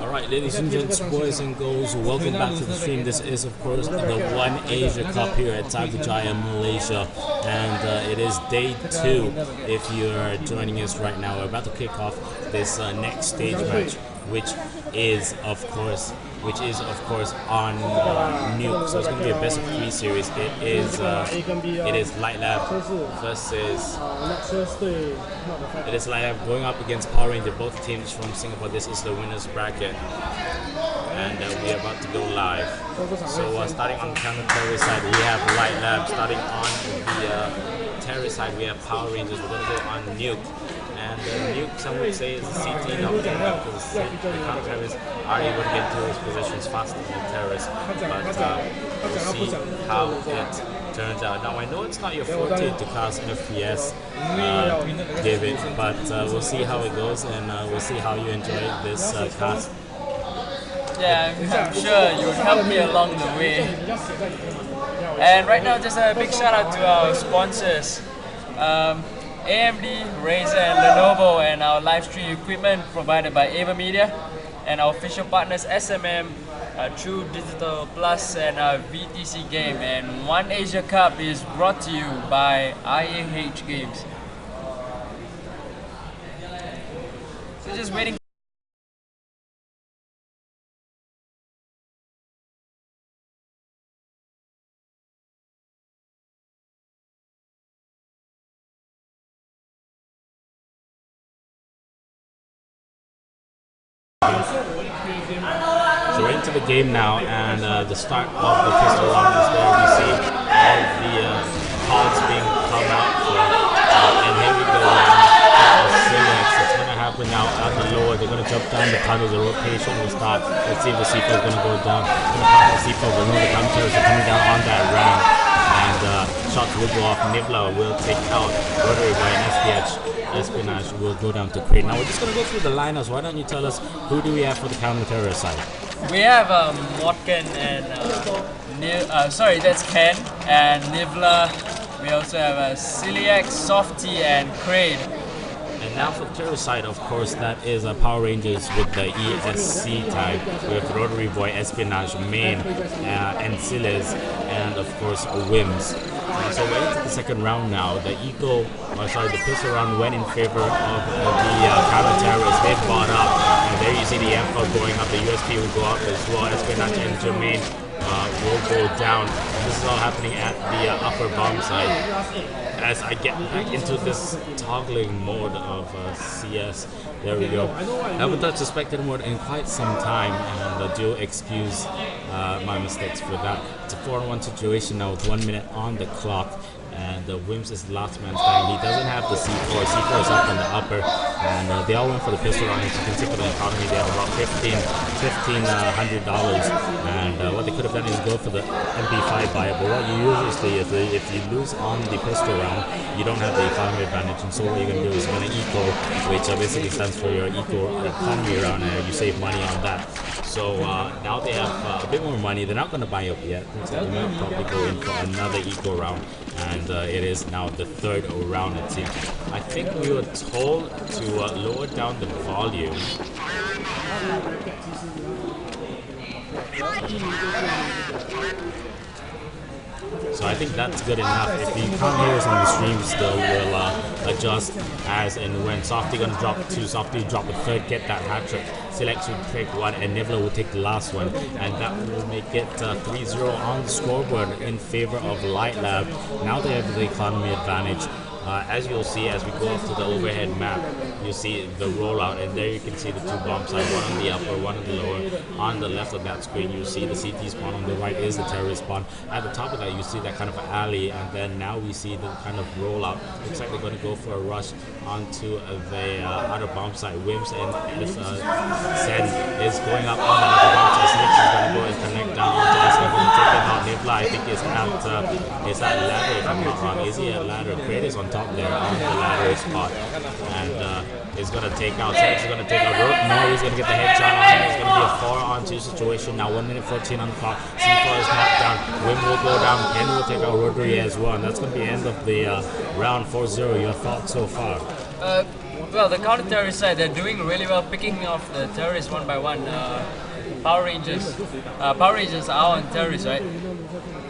Alright, ladies and gents, boys and girls, welcome back to the stream. This is, of course, the OneAsiaCup here at Vijaya, Malaysia. And it is day 2 if you're joining us right now. We're about to kick off this next stage match, which is, of course, on Nuke. So it's going to be a best of 3 series. It is LiteLab versus. It is LiteLab going up against PowahRangers. Both teams from Singapore. This is the winners bracket, and we are about to go live. So starting on the counter-terrorist side, we have LiteLab. Starting on the terrorist side, we have PowahRangers. We're going to go on Nuke. And Nuke, some would say, is a CT knockdown because the counter-terrorists are able to get to those positions faster than the terrorists. But we'll see how it turns out. Now, I know it's not your forte to cast FPS, give it, but we'll see how it goes, and we'll see how you enjoy this cast. Yeah, I'm sure you'll help me along the way. And right now, just a big shout out to our sponsors. AMD, Razer, and Lenovo, and our live stream equipment provided by Ava Media, and our official partners SMM, True Digital Plus, and VTC Game. And OneAsiaCup is brought to you by IAH Games. So just waiting. So we're into the game now, and the start of the pistol round is there. We see all the cards being come out for, and here we go. It's going to happen now at the lower. They're going to jump down the tunnel. The rotation will start. Let's see if the C4 is going to go down. It's going to pass the C4. We know the counters are coming down on that round, and shots will go off. Nivla will take out Rotary by an Espionage will go down to Crate. Now we're just going to go through the lineups. Why don't you tell us who do we have for the counter-terrorist side? We have Motken and that's Ken and Nivla. We also have Celiac, Softy, and Crate. And now for the terrorist side, of course, that is PowahRangers with the ESC type, with Rotary Boy, Espionage, Main, and Siles, and of course Wims. So we're into the second round now. The the pistol round went in favor of the counter-terrorists. They bought up, and there you see the M4 going up. The USP will go up as well. Espionage and Jermaine will go down. And this is all happening at the upper bomb side. As I get back into this toggling mode of CS, there we go. I haven't touched the spectator mode in quite some time, and do excuse my mistakes for that. It's a 4-on-1 situation now with 1 minute on the clock, and Wims is the last man standing. He doesn't have the C4. C4 is up on the upper, and they all went for the pistol round. As you can see for the economy, they have about $1,500, and what they could have done is go for the MP5 buy. But what you usually see is that if you lose on the pistol round, you don't have the economy advantage, and so what you're going to do is you're going to eco, which basically stands for your economy round, and you save money on that. So now they have a bit more money. They're not going to buy up yet. So they might probably go in for another eco round, and it is now the third round, it seems. I think we were told to lower down the volume. So I think that's good enough. If you can't hear us on the stream still, we'll adjust as and when. Softy gonna drop 2, Softy drop a 3rd, get that hat trick. Select will take 1, and Nivla will take the last one, and that will make it 3-0 on the scoreboard in favor of LiteLab. Now they have the economy advantage. As you'll see, as we go up to the overhead map, you see the rollout, and there you can see the 2 bomb sites, one on the upper, one on the lower. On the left of that screen, you see the CT spawn. On the right is the terrorist spawn. At the top of that, you see that kind of alley, and then now we see the kind of rollout. Looks like they're going to go for a rush onto the other bomb site. Wims and Sen is going up on the other bomb site. Snitch is going to go and connect down onto S7 and take it out. Nivla, I think, is at ladder, if I'm not wrong. Is he at ladder? Crate is on top there on the ladder spot, and is going to take out. Sex is going to take out Rook. No, he's going to get the headshot on him. It's going to be a 4-on-2 situation now. 1 minute 14 on the clock. C4 is knocked down. Wim will go down. Ken will take out Rodri as well, and that's going to be the end of the round. 4-0. Your thoughts so far? Well, the counter-terrorist side, they're doing really well picking off the terrorists one by one. PowahRangers are on terrorists, right?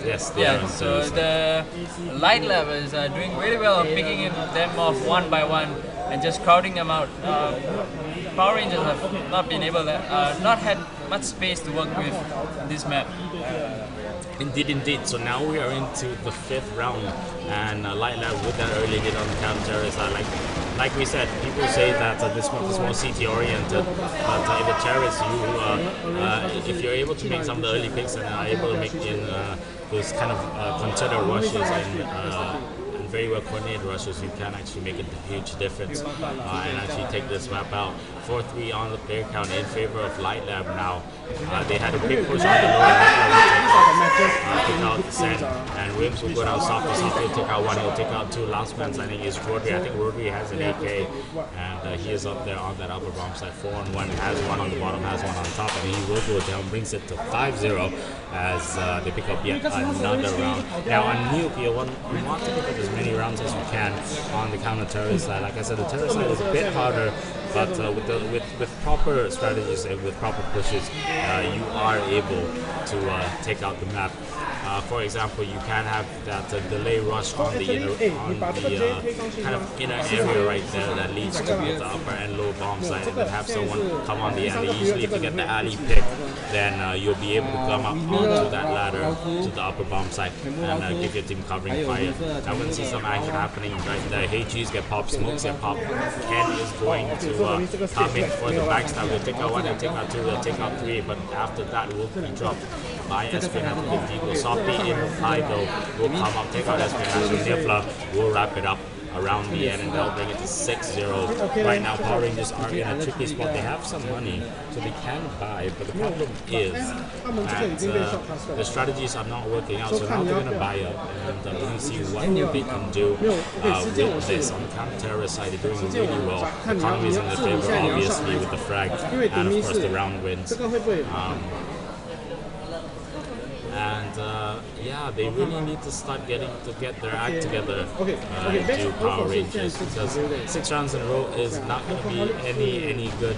Yes. Yeah. So the LiteLab is doing really well on picking them off one by one and just crowding them out. PowahRangers have not been able to, not had much space to work with in this map. Indeed. So now we are into the 5th round, and LiteLab with that early lead on the counter-terrorist. Like we said, people say that this map is more CT oriented, but in the terrorists, if you're able to make some of the early picks and are able to make in those kind of consider rushes and very well coordinated rushes, you can actually make a huge difference and actually take this map out. 4-3 on the player count in favor of LiteLab now. They had a big push on the lower left, took out Sen, and Wims will go down Softy. Softy will take out one, he'll take out two. Last man signing is Rodri. I think Rodri has an AK, and he is up there on that upper bomb side. 4-on-1, has one on the bottom, has one on top, and he will go down, brings it to 5-0 as they pick up yet another round. Now on Nuke, you want to pick up as many rounds as you can on the counter-terrorist side. Like I said, the terrorist side is a bit harder, but with proper strategies and with proper pushes, you are able to take out the map. For example, you can have that delay rush on the kind of inner area right there that leads to both the upper and low bomb side, and then have someone come on the alley. Usually if you get the alley pick, then you'll be able to come up onto that ladder to the upper bomb side and give your team covering fire. Now we can see some action happening right there. HGs get popped, smokes get popped. Ken is going to come in for the backstab. He'll take out one, he'll take out two, he'll take out three, but after that will be dropped by Espionage with Vigo. Softy in high though will come up, take out Espionage. Nifla will wrap it up around the end, and they'll bring it to 6-0. Right now, PowahRangers are in a tricky spot. They have some money, so they can buy, but the problem is that the strategies are not working out, so now they're going to buy up, and we're going to see what they can do with this. On the counter-terrorist side, they're doing really well. The economy is in their favor, obviously, with the frag, and of course the round wins. Yeah, they really need to start get their act together to PowahRangers, because 6 rounds in a row is not going to be any good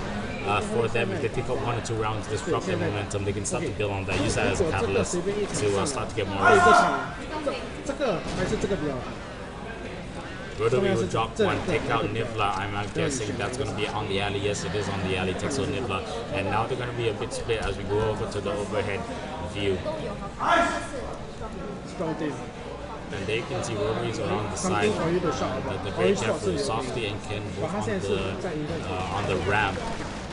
for them. If they pick up 1 or 2 rounds, disrupt their momentum, they can start to build on that, use that as a catalyst to start to get more rounds. Rodri will drop one, take out Nifla. I'm guessing that's going to be on the alley. Yes, it is on the alley, takes out Nifla. And now they're going to be a bit split as we go over to the overhead view. And there you can see Rodri's around the side. They're very careful. Softy and Ken both on the ramp.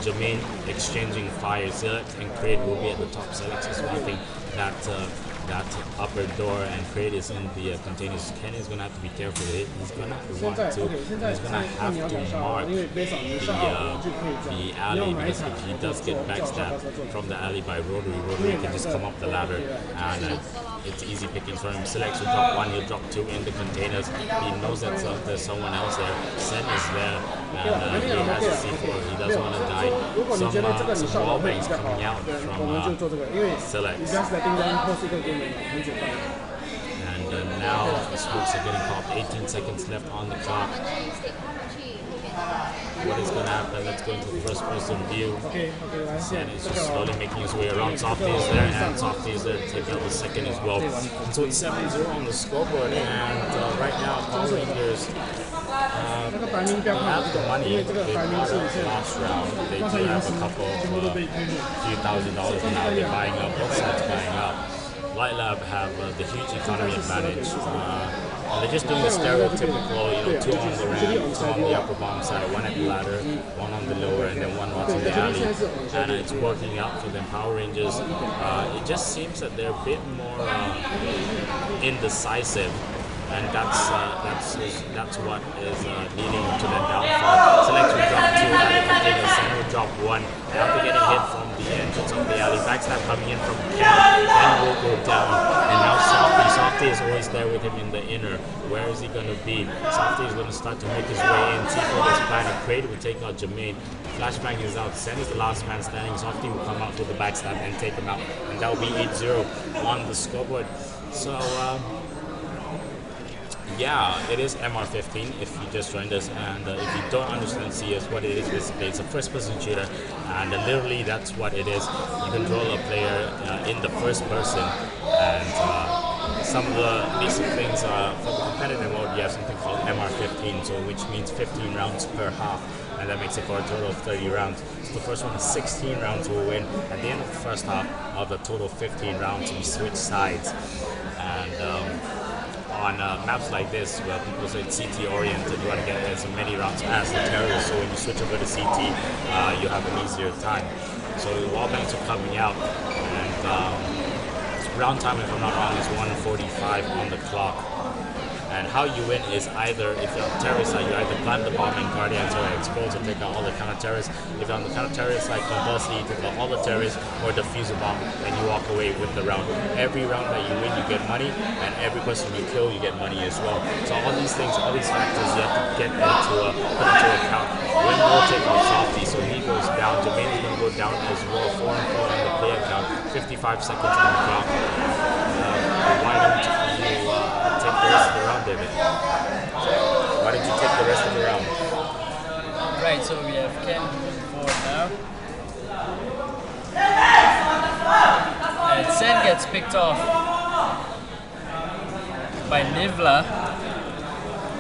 Jermaine exchanging fire. Select and Crate will be at the top. Select is wiping that upper door, and Crate is in the containers. Ken is going to have to be careful. He's going to want to, and he's going to have to mark the alley, because if he does get backstabbed from the alley by Rodri can just come up the ladder, and it's easy pickings for him. Select will drop 1, he'll drop 2 in the containers. He knows that there's someone else there. Sen is there, and he has a C4. He doesn't want to die. Some wall bangs coming out from Select. And now the smokes are getting popped. 18 seconds left on the clock. What is going to happen? Let's go into the first person view. Sen is just slowly making his way around. Softy is there, and Softy is there to take out the second as well. So it's 7-0 on the scoreboard, and right now PowahRangers have the money. They bought up last round. They do have a couple of few $1,000s now. They're buying up, both sides buying up. LiteLab have the huge economy advantage. And they're just doing the stereotypical, 2 on the ramp, 2 on the upper bomb side, 1 at the ladder, 1 on the lower, and then 1 watching the alley. And it's working out for them. PowahRangers, it just seems that they're a bit more indecisive. And that's what is leading to the downfall. Select will drop 2 out of the container, Sen will drop 1. After getting hit from the entrance of the alley, backstab coming in from Ken, will go down. And now Softy is always there with him in the inner. Where is he going to be? Softy is going to start to make his way in. T4 is planning. Crate will take out Jermaine. Flashbang is out. Sen is the last man standing. Softy will come out with the backstab and take him out. And that will be 8-0 on the scoreboard. So, Yeah, it is MR15 if you just joined us, and if you don't understand CS, what it is basically, it's a first-person shooter, and literally that's what it is. You control a player in the first person, and some of the basic things for the competitive mode, you have something called MR15, so which means 15 rounds per half, and that makes it for a total of 30 rounds. So the first one is 16 rounds will win. At the end of the first half of the total 15 rounds, we switch sides, and on maps like this, where people say it's CT oriented, you want to get as many rounds as the terrorists. So when you switch over to CT, you have an easier time. So wall banks are coming out, and round time, if I'm not wrong, is 1:45 on the clock. And how you win is either, if you're on the terrorist side, you either plant the bomb in Guardians or expose or take out all the counter-terrorists. If you're on the counter-terrorist side, conversely, you take out all the terrorists or defuse a bomb, and you walk away with the round. Every round that you win, you get money, and every person you kill, you get money as well. So all these things, all these factors, you have to get into put into account. Win will take out Softy, so he goes down. Jermaine is going to go down as well. 4 and 4 on the player count. 55 seconds on the clock. Why don't you take the rest of the round, David? Why don't you take the rest of the round? Right, so we have Ken forward now. And Sen gets picked off by Nivla.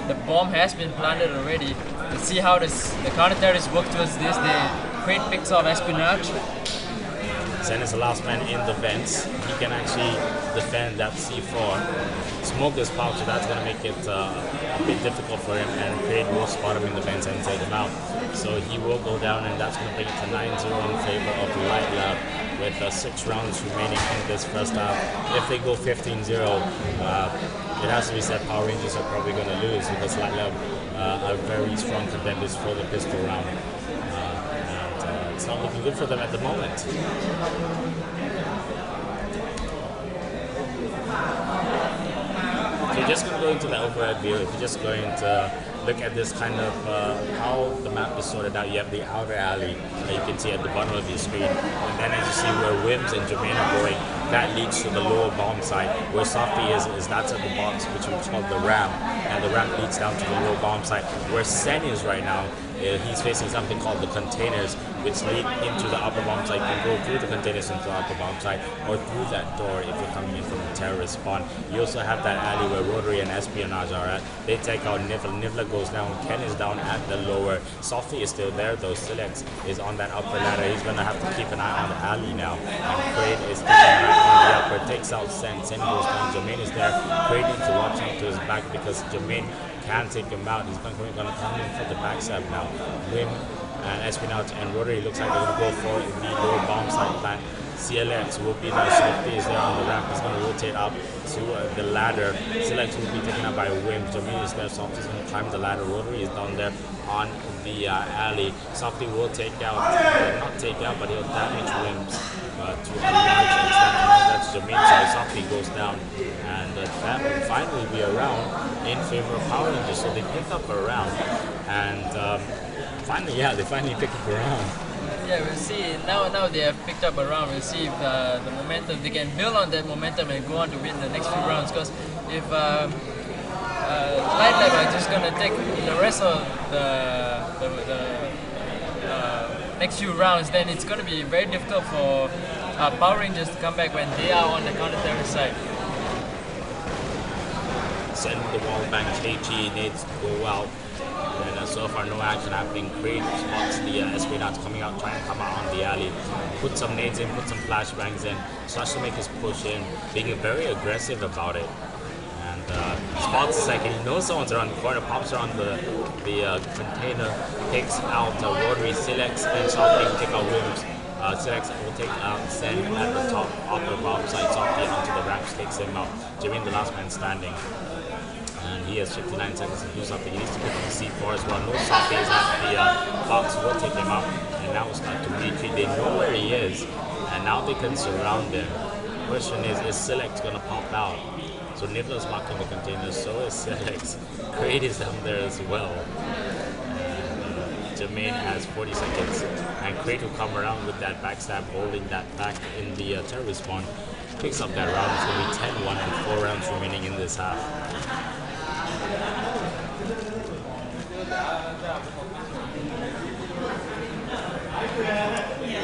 The bomb has been planted already. Let's see how the counter-terrorists work towards this. Crate picks off Espionage. Sen is the last man in the vents. He can actually defend that C4. Smoke is popped, so that's going to make it a bit difficult for him, and Crate will spot him in the vents and take him out. So he will go down, and that's going to bring it to 9-0 in favor of LiteLab with 6 rounds remaining in this first half. If they go 15-0, it has to be said PowahRangers are probably going to lose because LiteLab are very strong contenders for the pistol round. It's not looking good for them at the moment. If you're just going to go into the overhead view, if you're just going to look at this kind of how the map is sorted out, you have the outer alley that you can see at the bottom of your screen, and then as you see where Wims and Jermaine are going, that leads to the lower bomb site. Where Softy is that's at the bottom, which we call the ramp, and the ramp leads down to the lower bomb site. Where Sen is right now, he's facing something called the containers, which lead into the upper bomb site. You can go through the containers into the upper bomb site, or through that door if you're coming in from the terrorist spawn. You also have that alley where Rotary and Espionage are at. They take out Nivla. Nivla goes down. Ken is down at the lower. Softy is still there though. Silex is on that upper ladder. He's going to have to keep an eye on the alley now. And Crate is keeping an eye on the upper. Takes out Sen. Sen goes down. Jermaine is there. Crate needs to watch out to his back because Jermaine can take him out. He's going to come in for the backstab now. Wim and Espionage and Rotary looks like they're going to go for the lower bomb site plant. CLX will be there. Softy is there on the ramp. He's going to rotate up to the ladder. CLX will be taken out by Wim. Jermaine is there. Softy is going to climb the ladder. Rotary is down there on the alley. Softy will take out, not take out, but he'll damage Wims to a large extent. That's Jermaine. So Softy goes down, and that will finally be a round in favor of PowahRangers. So they pick up a round, and finally, yeah, they finally pick up a round. Yeah, we'll see. Now they have picked up a round. We'll see if the momentum, they can build on that momentum and go on to win the next few rounds. Because if LiteLab are just going to take the rest of the next few rounds, then it's going to be very difficult for PowahRangers to come back when they are on the counter-terrorist side. Send the wall back. KG needs to go out. And so far, no action happening. Crate spots the Espionage coming out, trying to come out on the alley. Put some nades in, put some flashbangs in. Starts to make his push in, being very aggressive about it. And spots a second. He knows someone's around the corner, pops around the container, takes out Rotary, Silex, and Softy will take out Wims. Silex will take out Sen at the top of the bomb site. Softy onto the ramps, takes him out. Jermaine, the last man standing. And he has 59 seconds to do something. He needs to go to the C4 as well. No Softy is at the box, will take him out. And now it's time to retreat. They know where he is, and now they can surround him. Question is Silex going to pop out? So Nivla's marking the containers, so is Silex. Crate is down there as well. And Jermaine has 40 seconds. And Crate will come around with that backstab, holding that back in the terrorist spawn. Picks up that round. It's going to be 10-1 and 4 rounds remaining in this half.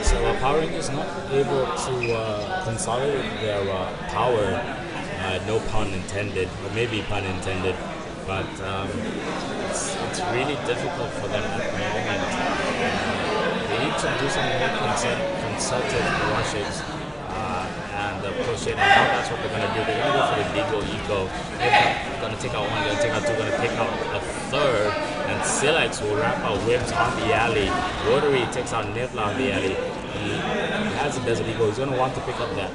So PowahRangers not able to consolidate their power, no pun intended, or maybe pun intended, but it's really difficult for them at the moment. They need to do some more concerted rushes and push it, and now that's what they're going to do. They're going to go for the legal ego. They're going to take out one, they're going to take out two, going to pick out a third, and Silex will wrap out Wims on the alley. Rotary takes out Nivla on the alley. He has a Desert Eagle. He's going to want to pick up that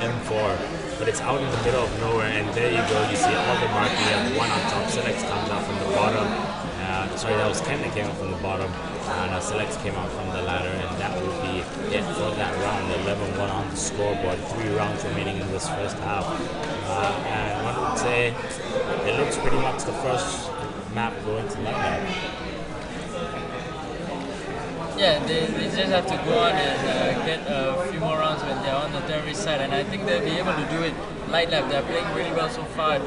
M4, but it's out in the middle of nowhere, and there you go. You see all the marking. You have one on top. Silex comes out from the bottom. Sorry, that was Ken that came out from the bottom, and Silex came out from the ladder, and that will be it for that round. 11-1 on the scoreboard. 3 rounds remaining in this first half, and one would say it looks pretty much the first map going to LiteLab. Yeah, they just have to go on and get a few more rounds when they're on the terrorist side, and I think they'll be able to do it. LiteLab, they're playing really well so far.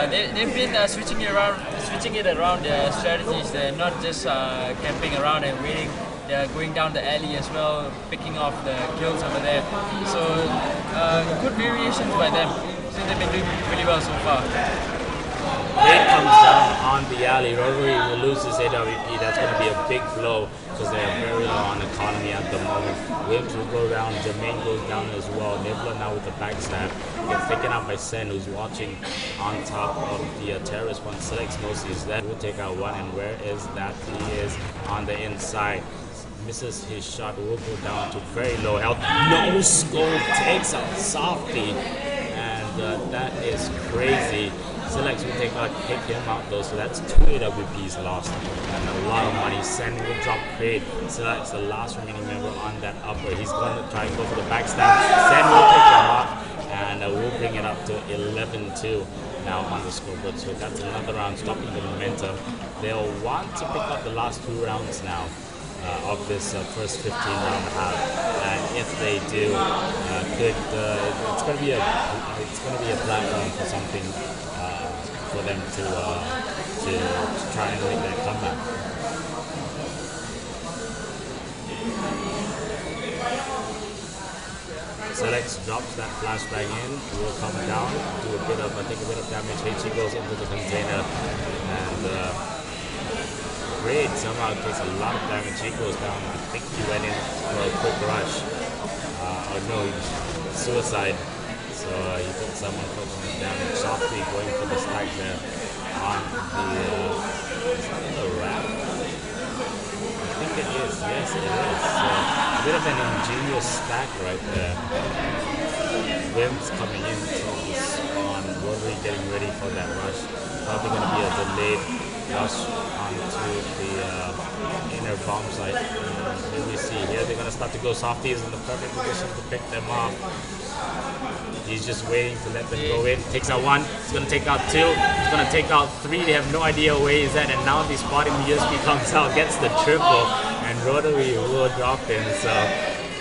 They've been switching it around their strategies. They're not just camping around and waiting. They're going down the alley as well, picking off the kills over there. So good variations by them. So they've been doing really well so far. Blade comes down on the alley. Rotary will lose his AWP. That's going to be a big blow because they're very low on economy at the moment. Wims will go down. Jermaine goes down as well. Nibla now with the backstab. Gets taken out by Sen, who's watching on top of the terrorist one. Silex knows he's there. We'll take out one, and where is that? He is on the inside. Misses his shot. Will go down to very low health. No scope. Takes out Softy. And that is crazy. Silex will take him out though, so that's 2 AWPs lost and a lot of money. Sen will drop Crade. Silex, the last remaining member on that upper. He's going to try and go for the backstab. Sen will pick him up, and we'll bring it up to 11-2 now on the scoreboard. So that's another round, stopping the momentum. They'll want to pick up the last 2 rounds now of this first 15-round half, and if they do, it's going to be a platform for something. For them to try and make that comeback. Silex drops that flashbang in, will come down, do a bit of damage. HE goes into the container, and Raid somehow takes a lot of damage. He goes down. I think he went in for a quick rush. Or no, suicide. So he took some unfortunate damage. Softly going for the stack there on the wrap. I think it is. Yes, it is. So a bit of an ingenious stack right there. Wims coming in on Rotary getting ready for that rush. Probably going to be a delayed rush onto the inner bomb site. Here we see here they're going to start to go. Softy is in the perfect position to pick them off. He's just waiting to let them go in. Takes out 1. He's going to take out 2. He's going to take out 3. They have no idea where he's at. And now the spotting USB comes out, gets the triple. And Rotary will drop him. So,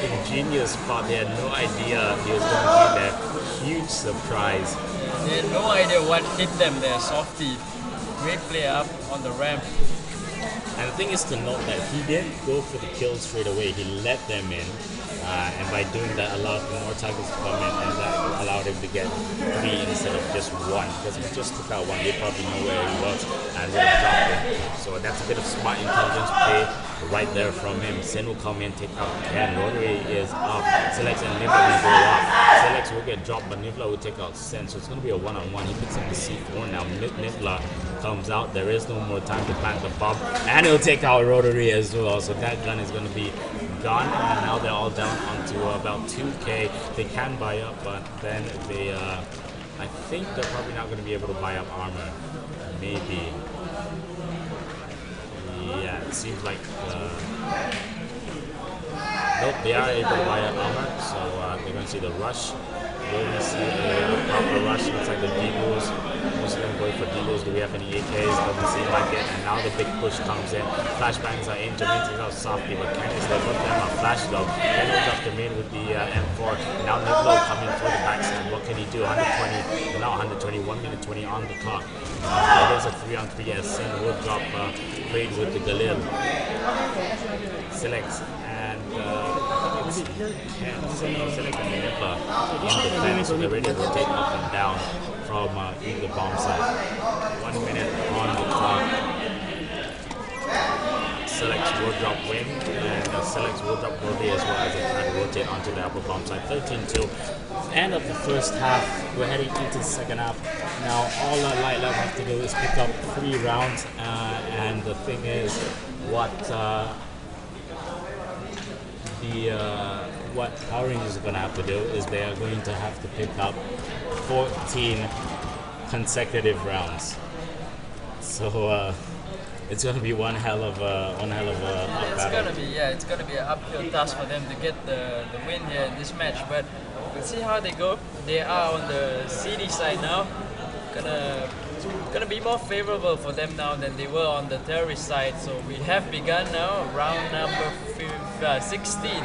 ingenious spot. They had no idea he was going to be there. Huge surprise. They had no idea what hit them there. Softy. Great play up on the ramp. And the thing is to note that he didn't go for the kill straight away. He let them in. And by doing that, allowed more targets to come in, and that allowed him to get 3 instead of just 1. Because if he just took out 1, they probably know where he was and would have dropped him. So that's a bit of smart intelligence play right there from him. Sen will come in, take out Ken. Rotary is up. Silex and Nibla will go up. Silex will get dropped, but Nibla will take out Sen. So it's going to be a 1-on-1. He picks up the C4 now. Nibla comes out. There is no more time to plant the bomb. And he'll take out Rotary as well. So that gun is going to be gone, and now they're all down onto about 2k. They can buy up, but then they I think they're probably not going to be able to buy up armor. Maybe. Yeah, it seems like nope, they are able to buy up armor, so they're going to see the rush. Will we see a proper rush? Looks like the D-Bulls, most of them going for dealers. Do we have any AKs? Doesn't seem like it. And now the big push comes in. Flashbangs are in. Jermaine takes out Softy, but Candice, they put them on flash though. Then holds up Jermaine with the M4. Now Niblo coming for the backside. What can he do? 120, not 120, 1 minute 20 on the clock. There's a 3-on-3 as Sen will drop Raid with the Galil. Selects and Select and Nibla in defense. They're ready to rotate up and down from the bomb side. 1 minute on the clock. Selects will drop Win and Selects will drop Brody as well as they try to rotate onto the upper bomb side. 13-2. End of the first half. We're heading into the second half. Now all LiteLab have to do is pick up 3 rounds, and the thing is, what PowahRangers are going to have to do is they are going to have to pick up 14 consecutive rounds. So it's going to be one hell of a battle. It's gonna be an uphill task for them to get the win here in this match. But we'll see how they go. They are on the CD side now. Gonna be more favorable for them now than they were on the terrorist side. So we have begun now round number 16.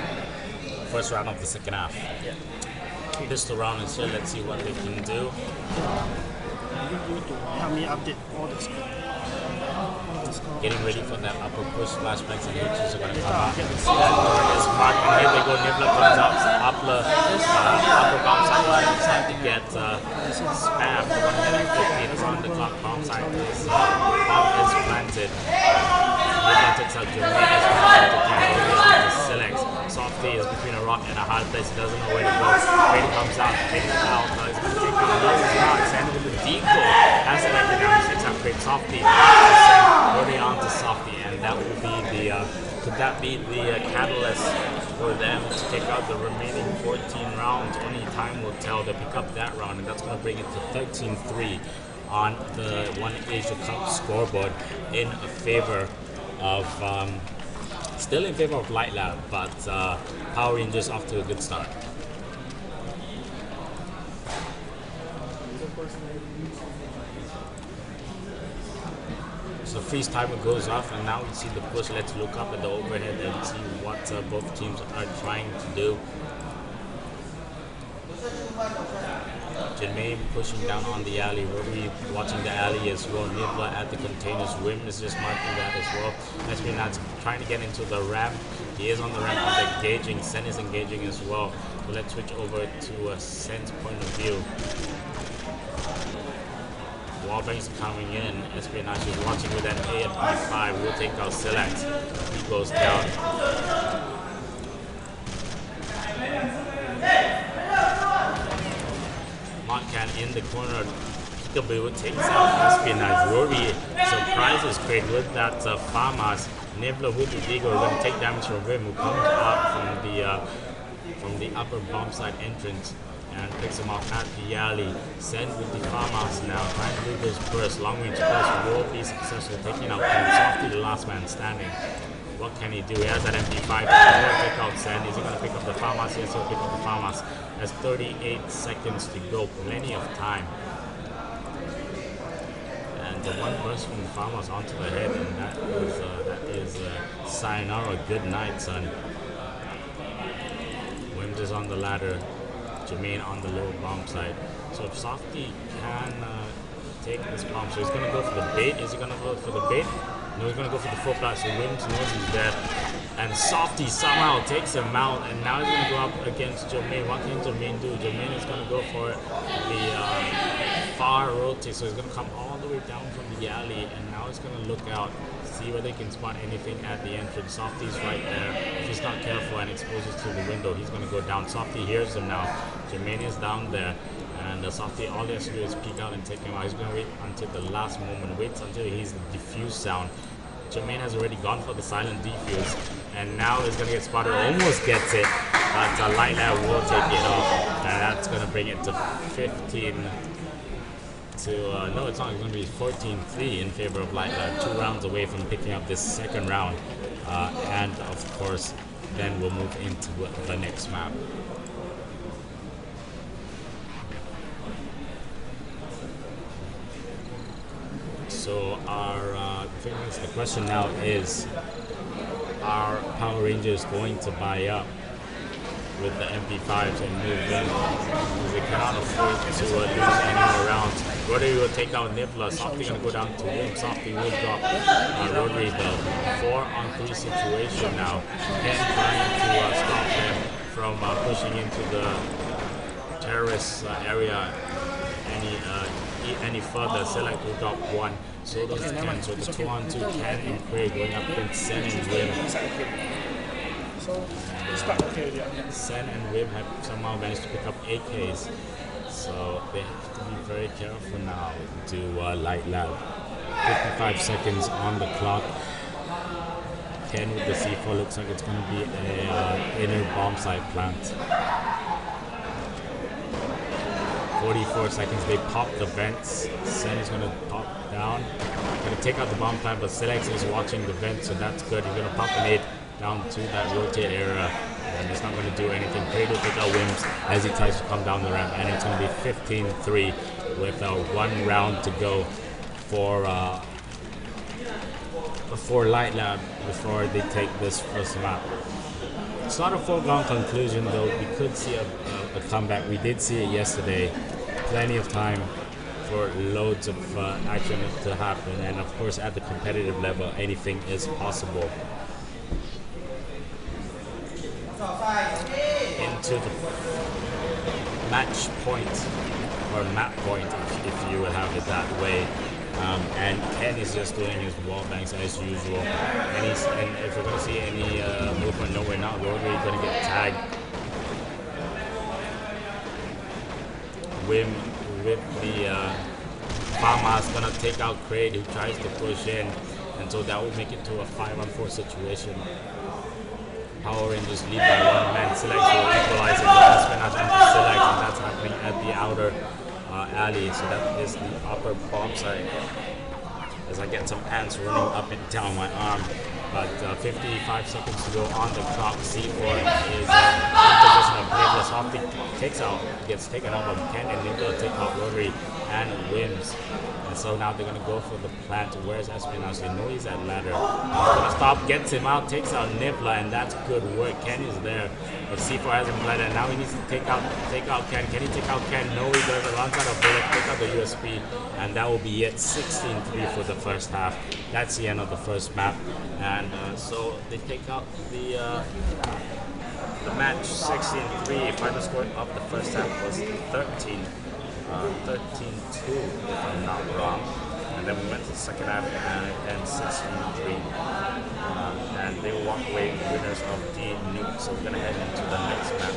First round of the second half. Yeah. Pistol round is here. Let's see what they can do. Help me update all the score. Getting ready for that upper push. Flashbangs and Hitches are going to come out. That door is marked, and here they go. Nibla comes up. Upper bomb side to get spammed. 1 minute 15 on the clock. Bomb side is planted. Nibla takes out Jermaine as well. Selects. Softy is between a rock and a hard place. He doesn't know where to go. Brady comes out. Takes it out. He's going to take out another shot. Send with the decoy. Has selected down. Takes out Great Softy. Brody on to Softy, and that will be the could that be the catalyst for them to take out the remaining 14 rounds? Only time will tell. They pick up that round, and that's going to bring it to 13-3 on the OneAsiaCup scoreboard in favor of still in favor of LiteLab, but PowahRangers off to a good start. So freeze timer goes off, and now we see the push. Let's look up at the overhead and see what both teams are trying to do. Jermaine pushing down on the alley. Rory watching the alley as well. Nibla at the containers. Wim is just marking that as well. Espionage trying to get into the ramp. He is on the ramp, but engaging. Sen is engaging as well. So let's switch over to Sen's point of view. Wallbangs coming in. Espionage is watching with that AFP5. We'll take out Select. He goes down. Montcan in the corner. Peekaboo takes out Espionage. Rory surprises Craig with that Farmers. Nibla with the Deagle are going to take damage from Vim, who comes out from the upper bomb side entrance and picks him off at the alley. Send with the Farmhouse now, trying to do this burst. Long range burst will be successful, taking out Softy, the last man standing. What can he do? He has that MP5. He will take out Send. Is he going to pick up the Farmhouse? Yes, he'll pick up the Farmhouse. There's 38 seconds to go, plenty of time. And the one burst from the Farmhouse onto the head, and that is sayonara, good night, son. Wims is on the ladder. Jermaine on the lower bomb side. So if Softy can take this bomb, so he's going to go for the bait. Is he going to go for the bait? No, he's going to go for the full flash. So Wims knows he's there. And Softy somehow takes him out, and now he's going to go up against Jermaine. What can Jermaine do? Jermaine is going to go for the far rotate, so he's going to come all the way down from the alley, and now he's going to look out, see whether he can spot anything at the entrance. Softy's right there. If he's not careful and exposes to the window, he's going to go down. Softy hears him now. Jermaine is down there, and Softy, all he has to do is peek out and take him out. He's going to wait until the last moment, waits until he hears the diffuse sound. Jermaine has already gone for the silent defuse, and now he's going to get spotted. Almost gets it, but LiteLab will take it off, and that's going to bring it to 15 to, no, it's not, it's going to be 14-3 in favor of LiteLab, 2 rounds away from picking up this second round, and of course, then we'll move into the next map. So the question now is, are Power Rangers going to buy up with the MP5s and move them? Because they cannot afford to lose any more rounds. Rotary will take out Nibbler. Softy going to go down to Wim. Softy will drop Rotary. The 4-on-3 situation now. Ken trying to stop them from pushing into the terrorist area any further. Select will drop 1. So does Ken. So the 2-on-2 Ken and Craig going up against Sen and Wim. Sen and Wim have somehow managed to pick up AKs. So they have to be very careful now to LiteLab. 55 seconds on the clock. Ken with the C4 looks like it's going to be an inner bomb site plant. 44 seconds, they pop the vents. Sen is going to pop down. Going to take out the bomb plant, but Selex is watching the vent, so that's good. He's going to pop an 8 down to that rotate area, and it's not going to do anything. Craig will take out Wims as he tries to come down the ramp, and it's going to be 15-3 with 1 round to go for LiteLab before they take this first map. It's not a foregone conclusion, though. We could see a comeback. We did see it yesterday. Plenty of time for loads of action to happen, and of course at the competitive level anything is possible. Into the match point, or map point if you would have it that way. And Ken is just doing his wall banks as usual, and if we're going to see any movement, no, we're not. Rotary going to get tagged. Wim with the Farmers going to take out Craig, who tries to push in, and so that will make it to a 5-on-4 situation. Power Rangers lead by 1 man. Select will equalize it. Espionage onto Select, and that's happening at the outer alley. So that is the upper bomb site. As I get some ants running up and down my arm. But 55 seconds to go on the clock. C4 is in position of Nibbler. Softy gets taken out by Ken, and Nibbler take out Rotary and wins. And so now they're going to go for the plant. Where's Espionage? They know he's at ladder. He's going to stop, gets him out, takes out Nibbler, and that's good work. Ken is there, but C4 hasn't played, and now he needs to take out Ken. Can he take out Ken? No, he doesn't. Runs out of bullet, take out the USP, and that will be it. 16-3 for the first half. That's the end of the first map, and so they take out the match 16-3. Final score of the first half was 13-2, if I'm not wrong. And then we went to the second half and 16-3. And they will walk away winners of the nuke. So we're going to head into the next map.